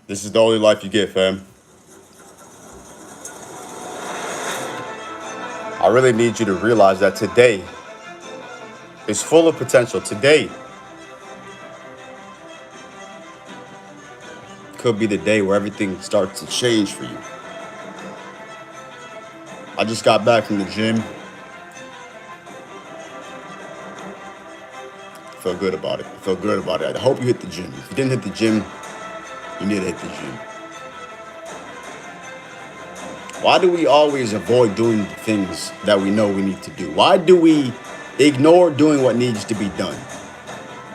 This is the only life you get, fam. I really need you to realize that today is full of potential. Today could be the day where everything starts to change for you. I just got back from the gym. Feel good about it. Feel good about it. I hope you hit the gym. If you didn't hit the gym, you need to hit the gym. Why do we always avoid doing the things that we know we need to do? Why do we ignore doing what needs to be done?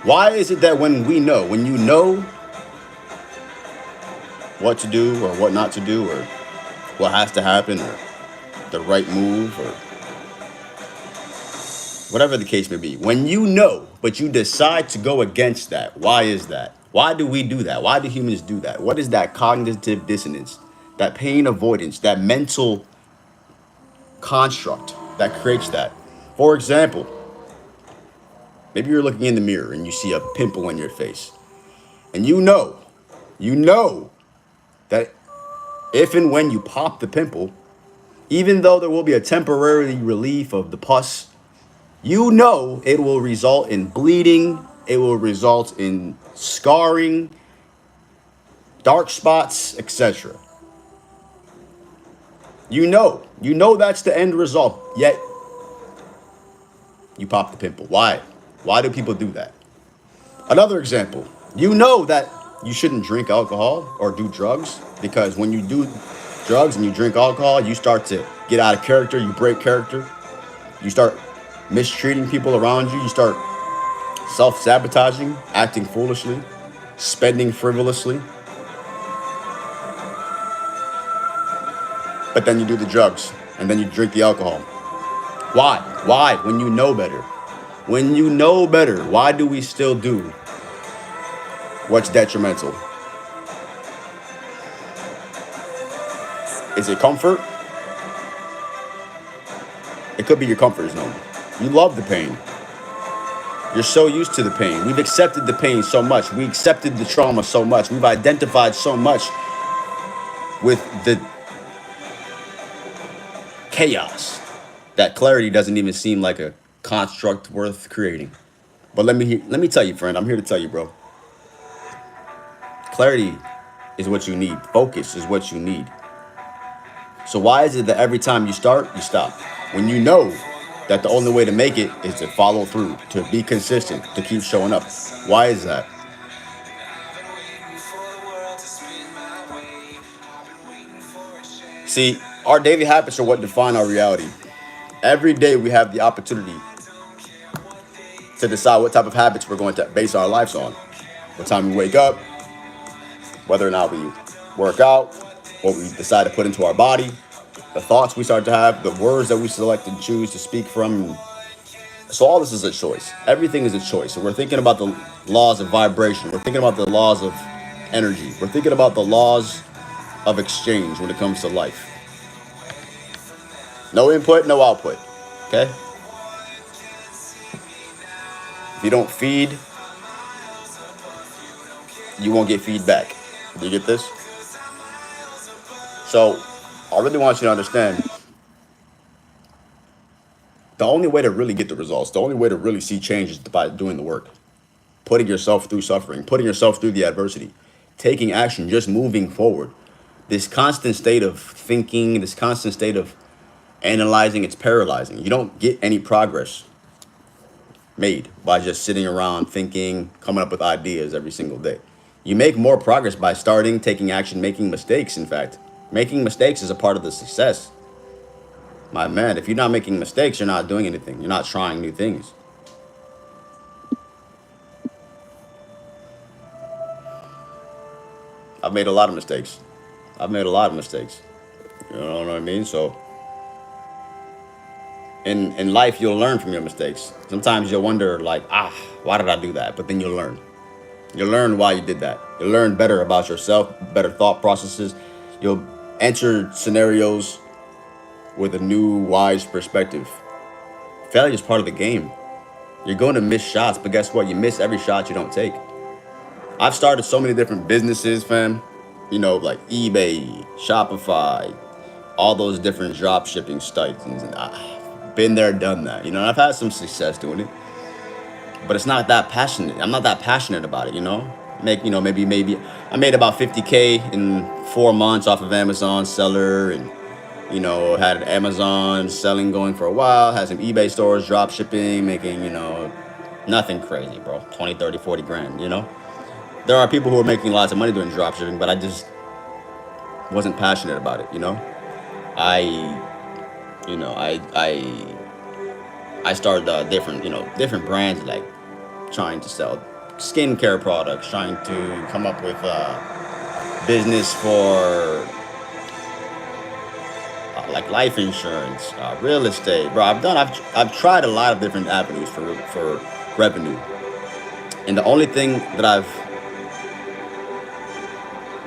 Why is it that when you know what to do or what not to do or what has to happen or the right move or whatever the case may be, when you know, but you decide to go against that, why is that? Why do we do that? Why do humans do that? What is that cognitive dissonance, that pain avoidance, that mental construct that creates that? For example, maybe you're looking in the mirror and you see a pimple on your face, and you know that if and when you pop the pimple, even though there will be a temporary relief of the pus, you know it will result in bleeding, it will result in scarring, dark spots, etc. You know that's the end result, yet you pop the pimple. Why? Why do people do that? Another example, you know that you shouldn't drink alcohol or do drugs because when you do drugs and you drink alcohol, you start to get out of character, you break character, you start mistreating people around you, you start self-sabotaging, acting foolishly, spending frivolously. But then you do the drugs and then you drink the alcohol. Why? Why? When you know better. When you know better, why do we still do what's detrimental? Is it comfort? It could be your comfort zone. You love the pain. You're so used to the pain. We've accepted the pain so much. We accepted the trauma so much. We've identified so much with the chaos that clarity doesn't even seem like a construct worth creating. But let me tell you, friend, I'm here to tell you, bro. Clarity is what you need. Focus is what you need. So why is it that every time you start, you stop? When you know that the only way to make it is to follow through, to be consistent, to keep showing up. Why is that? See, our daily habits are what define our reality. Every day we have the opportunity to decide what type of habits we're going to base our lives on. What time we wake up, whether or not we work out, what we decide to put into our body, the thoughts we start to have, the words that we select and choose to speak from. So all this is a choice. Everything is a choice. So we're thinking about the laws of vibration. We're thinking about the laws of energy. We're thinking about the laws of exchange when it comes to life. No input, no output. Okay? If you don't feed, you won't get feedback. Do you get this? So I really want you to understand the only way to really get the results, the only way to really see change is by doing the work, putting yourself through suffering, putting yourself through the adversity, taking action, just moving forward. This constant state of thinking, this constant state of analyzing, it's paralyzing. You don't get any progress made by just sitting around thinking, coming up with ideas every single day. You make more progress by starting, taking action, making mistakes. In fact, making mistakes is a part of the success. My man, if you're not making mistakes, you're not doing anything. You're not trying new things. I've made a lot of mistakes. I've made a lot of mistakes. You know what I mean? So in life, you'll learn from your mistakes. Sometimes you'll wonder, like, why did I do that? But then you'll learn. You'll learn why you did that. You'll learn better about yourself, better thought processes. You'll enter scenarios with a new, wise perspective. Failure is part of the game. You're going to miss shots, but guess what? You miss every shot you don't take. I've started so many different businesses, fam. like eBay, Shopify, all those different drop shipping sites. And I've been there, done that. And I've had some success doing it, but it's not that passionate. I'm not that passionate about it. Maybe I made about 50K in 4 months off of Amazon seller, and had Amazon selling going for a while, had some eBay stores, drop shipping, making, nothing crazy, bro. 20, 30, 40 grand. There are people who are making lots of money doing drop shipping, but I just wasn't passionate about it. I, I started different brands, like trying to sell skincare products, trying to come up with business for like life insurance, real estate, bro. I've tried a lot of different avenues for revenue, and the only thing that I've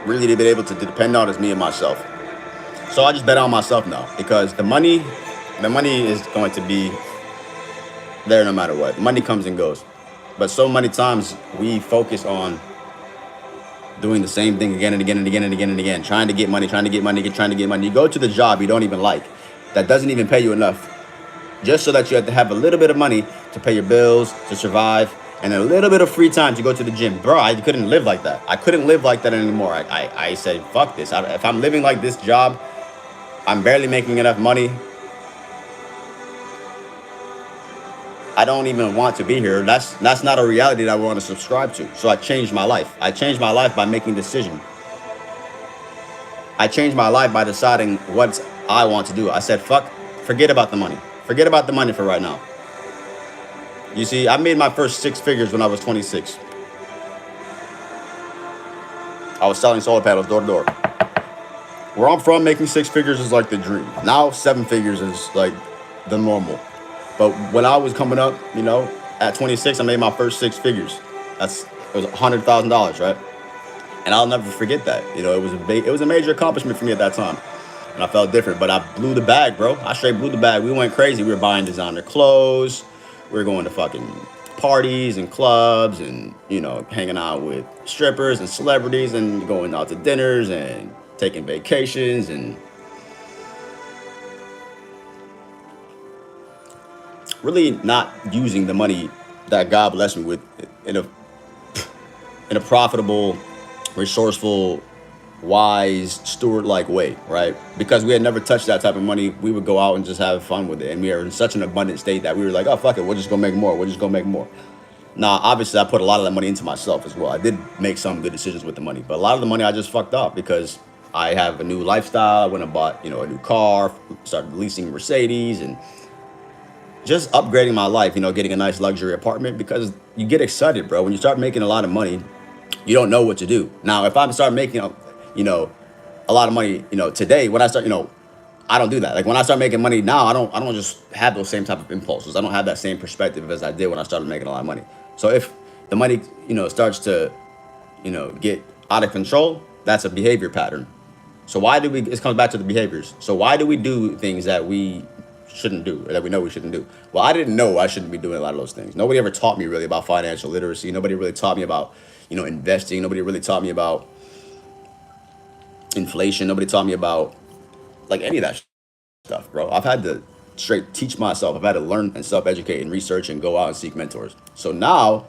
really been able to depend on is me and myself. So I just bet on myself now, because the money is going to be there no matter what. Money comes and goes, but so many times we focus on doing the same thing again and again and again and again and again, trying to get money, trying to get money, trying to get money. You go to the job you don't even like, that doesn't even pay you enough, just so that you have to have a little bit of money to pay your bills, to survive, and a little bit of free time to go to the gym. Bro, I couldn't live like that. I couldn't live like that anymore. I said, fuck this. If I'm living like this job, I'm barely making enough money. I don't even want to be here. That's not a reality that I want to subscribe to. So I changed my life. I changed my life by making decisions. I changed my life by deciding what I want to do. I said, fuck, forget about the money. Forget about the money for right now. You see, I made my first six figures when I was 26. I was selling solar panels door to door. Where I'm from, making six figures is like the dream. Now, seven figures is like the normal. But when I was coming up, at 26, I made my first six figures. It was $100,000, right? And I'll never forget that. It was a major accomplishment for me at that time, and I felt different. But I blew the bag, bro. I straight blew the bag. We went crazy. We were buying designer clothes. We were going to fucking parties and clubs, and hanging out with strippers and celebrities, and going out to dinners and taking vacations, and really not using the money that God blessed me with in a profitable, resourceful, wise, steward-like way, right? Because we had never touched that type of money, we would go out and just have fun with it, and we are in such an abundant state that we were like, oh fuck it, we're just gonna make more. We're just gonna make more. Now, obviously, I put a lot of that money into myself as well. I did make some good decisions with the money, but a lot of the money I just fucked up because I have a new lifestyle. I went and bought, a new car, started leasing Mercedes, and just upgrading my life, getting a nice luxury apartment, because you get excited, bro. When you start making a lot of money, you don't know what to do. Now, if I start making, a lot of money, today, when I start, I don't do that. Like when I start making money now, I don't just have those same type of impulses. I don't have that same perspective as I did when I started making a lot of money. So if the money, starts to, get out of control, that's a behavior pattern. So it comes back to the behaviors. So why do we do things that we shouldn't do, or that we know we shouldn't do? Well, I didn't know I shouldn't be doing a lot of those things. Nobody ever taught me really about financial literacy. Nobody really taught me about, investing. Nobody really taught me about inflation. Nobody taught me about like any of that stuff, bro. I've had to straight teach myself. I've had to learn and self-educate and research and go out and seek mentors. So now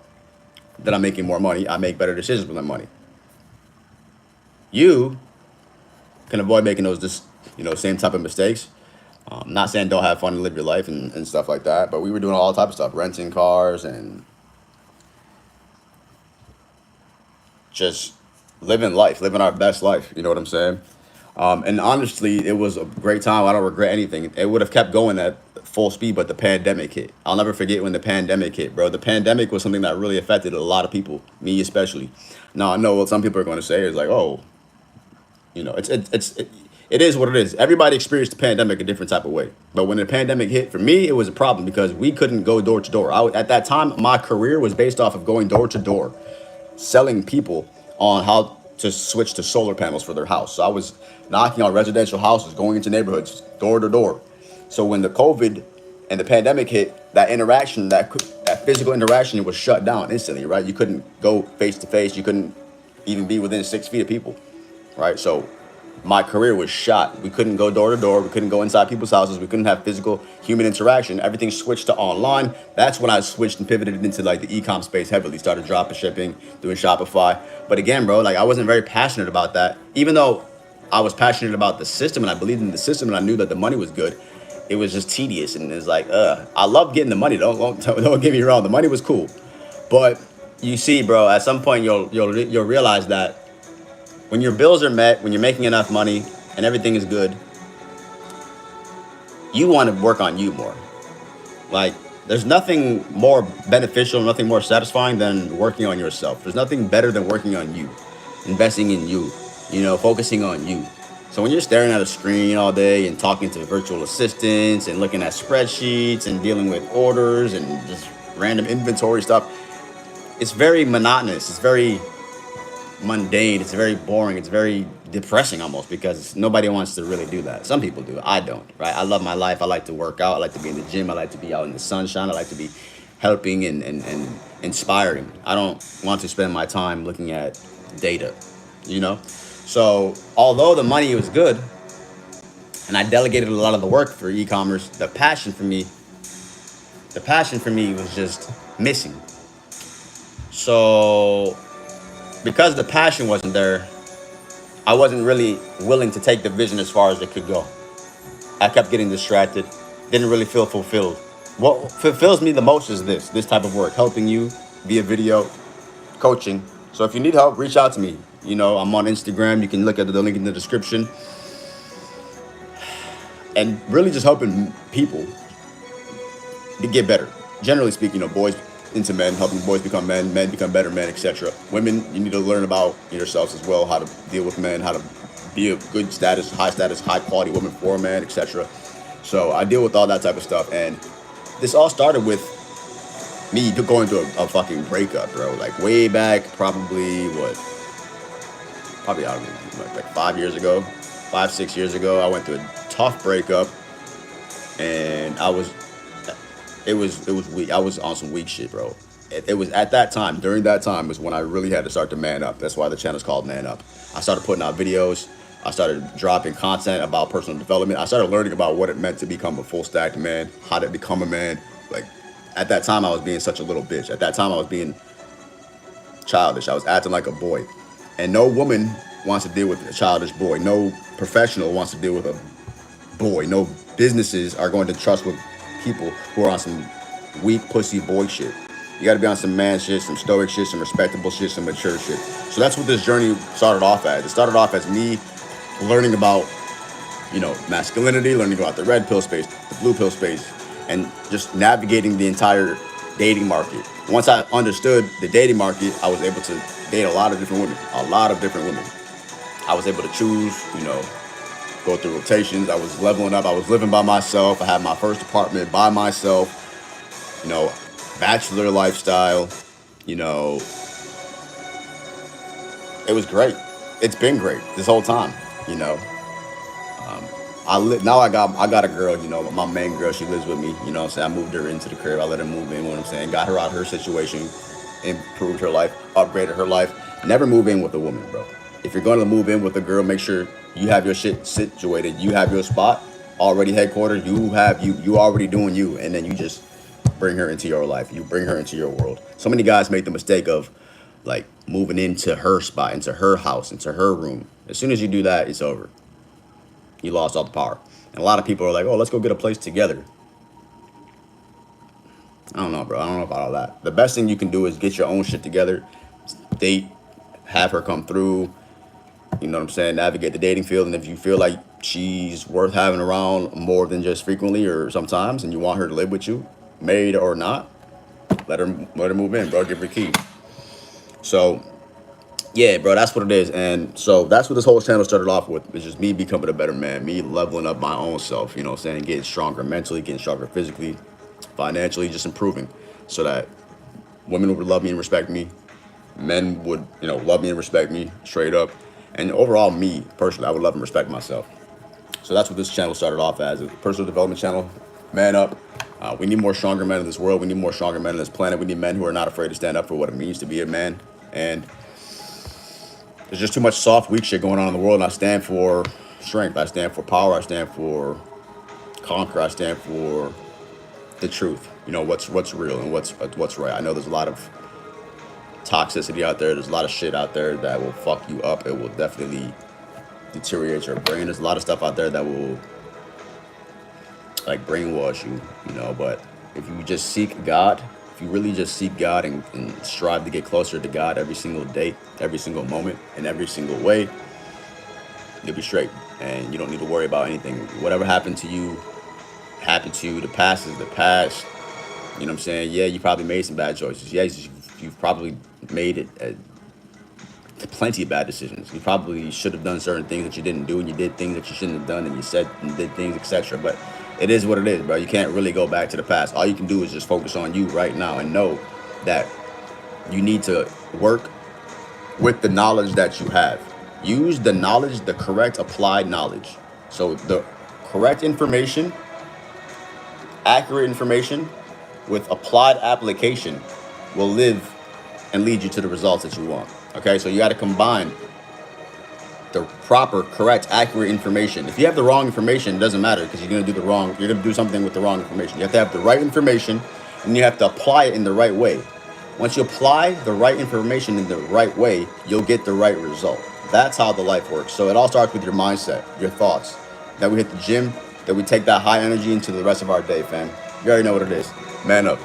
that I'm making more money, I make better decisions with my money. You can avoid making those same type of mistakes. Not saying don't have fun and live your life and stuff like that, but we were doing all type of stuff, renting cars and just living life, living our best life. You know what I'm saying? And honestly, it was a great time. I don't regret anything. It would have kept going at full speed, but the pandemic hit. I'll never forget when the pandemic hit, bro. The pandemic was something that really affected a lot of people, me especially. Now, I know what some people are going to say is like, oh, it is what it is. Everybody experienced the pandemic a different type of way. But when the pandemic hit, for me, it was a problem because we couldn't go door to door. At that time, my career was based off of going door to door, selling people on how to switch to solar panels for their house. So I was knocking on residential houses, going into neighborhoods, door to door. So when the COVID and the pandemic hit, that interaction, that physical interaction, it was shut down instantly, right? You couldn't go face to face. You couldn't even be within 6 feet of people. right? So my career was shot. We couldn't go door to door. We couldn't go inside people's houses. We couldn't have physical human interaction. Everything switched to online. That's when I switched and pivoted into like the e-com space heavily. Started dropping shipping, doing Shopify. But again, bro, like I wasn't very passionate about that. Even though I was passionate about the system and I believed in the system and I knew that the money was good, it was just tedious and it's like, I love getting the money. Don't get me wrong. The money was cool, but you see, bro, at some point you'll realize that when your bills are met, when you're making enough money and everything is good, you want to work on you more. Like, there's nothing more beneficial, nothing more satisfying than working on yourself. There's nothing better than working on you, investing in you, focusing on you. So when you're staring at a screen all day and talking to virtual assistants and looking at spreadsheets and dealing with orders and just random inventory stuff, it's very monotonous. It's very mundane. It's very boring. It's very depressing almost because nobody wants to really do that. Some people do. I don't, right? I love my life. I like to work out. I like to be in the gym. I like to be out in the sunshine. I like to be helping and inspiring. I don't want to spend my time looking at data, you know? So although the money was good and I delegated a lot of the work for e-commerce, the passion for me was just missing. So because the passion wasn't there, I wasn't really willing to take the vision as far as it could go. I kept getting distracted, didn't really feel fulfilled. What fulfills me the most is this type of work, helping you via video, coaching. So if you need help, reach out to me. I'm on Instagram. You can look at the link in the description. And really just helping people to get better. Generally speaking, boys into men, helping boys become men become better men, etc. Women, you need to learn about yourselves as well, how to deal with men, how to be a good status, high quality woman for a man, etc. So I deal with all that type of stuff. And this all started with me going through a fucking breakup, bro. Like way back, probably I don't know, like 5 years ago, 6 years ago, I went through a tough breakup, and it was weak. I was on some weak shit, bro. It was at that time, during that time, was when I really had to start to man up. That's why the channel's called Man Up. I started putting out videos. I started dropping content about personal development. I started learning about what it meant to become a full stacked man, how to become a man. Like, at that time, I was being such a little bitch. At that time, I was being childish. I was acting like a boy. And no woman wants to deal with a childish boy. No professional wants to deal with a boy. No businesses are going to trust with people who are on some weak pussy boy shit. You gotta be on some man shit, some stoic shit, some respectable shit, some mature shit. So that's what this journey started off as. It started off as me learning about, masculinity, learning about the red pill space, the blue pill space, and just navigating the entire dating market. Once I understood the dating market, I was able to date a lot of different women. I was able to choose, go through rotations. I was leveling up. I was living by myself. I had my first apartment by myself, bachelor lifestyle, it was great. It's been great this whole time, now I got a girl, my main girl, she lives with me, I moved her into the crib. I let her move in, got her out of her situation, improved her life, upgraded her life. Never move in with a woman, bro. If you're going to move in with a girl, make sure you have your shit situated. You have your spot already headquartered. You already doing you, and then you just bring her into your life. You bring her into your world. So many guys make the mistake of like moving into her spot, into her house, into her room. As soon as you do that, it's over. You lost all the power. And a lot of people are like, oh, let's go get a place together. I don't know, bro. I don't know about all that. The best thing you can do is get your own shit together, date, have her come through, navigate the dating field. And if you feel like she's worth having around more than just frequently or sometimes, and you want her to live with you, married or not, let her move in, bro. Give her a key. So yeah, bro, that's what it is. And so that's what this whole channel started off with. It's just me becoming a better man, me leveling up my own self, getting stronger mentally, getting stronger physically, financially, just improving so that women would love me and respect me. Men would, love me and respect me straight up. And overall, me personally, I would love and respect myself. So that's what this channel started off as, a personal development channel. Man up. We need more stronger men in this world. We need more stronger men on this planet. We need men who are not afraid to stand up for what it means to be a man. And There's just too much soft, weak shit going on in the world, and I stand for strength. I stand for power. I stand for conquer. I stand for the truth. You know what's real and what's right. I know there's a lot of toxicity out there. There's a lot of shit out there that will fuck you up. It will definitely deteriorate your brain. There's a lot of stuff out there that will like brainwash you, you know. But if you just seek God, if you really just seek God and strive to get closer to God every single day, every single moment, in every single way, you'll be straight. And you don't need to worry about anything. Whatever happened to you, happened to you. The past is the past. You know what I'm saying? Yeah, you probably made some bad choices. Yes, you've probably made it plenty of bad decisions. You probably should have done certain things that you didn't do, and you did things that you shouldn't have done, and you said and did things, etc. But it is what it is, bro. You can't really go back to the past. All you can do is just focus on you right now and know that you need to work with the knowledge that you have. Use the knowledge, the correct applied knowledge. So the correct information, accurate information with applied application will live and lead you to the results that you want. Okay, so you got to combine the proper, correct, accurate information. If you have the wrong information, it doesn't matter because you're going to do something with the wrong information. You have to have the right information and you have to apply it in the right way. Once you apply the right information in the right way, you'll get the right result. That's how the life works. So it all starts with your mindset, your thoughts. That we hit the gym, that we take that high energy into the rest of our day, fam. You already know what it is. Man up.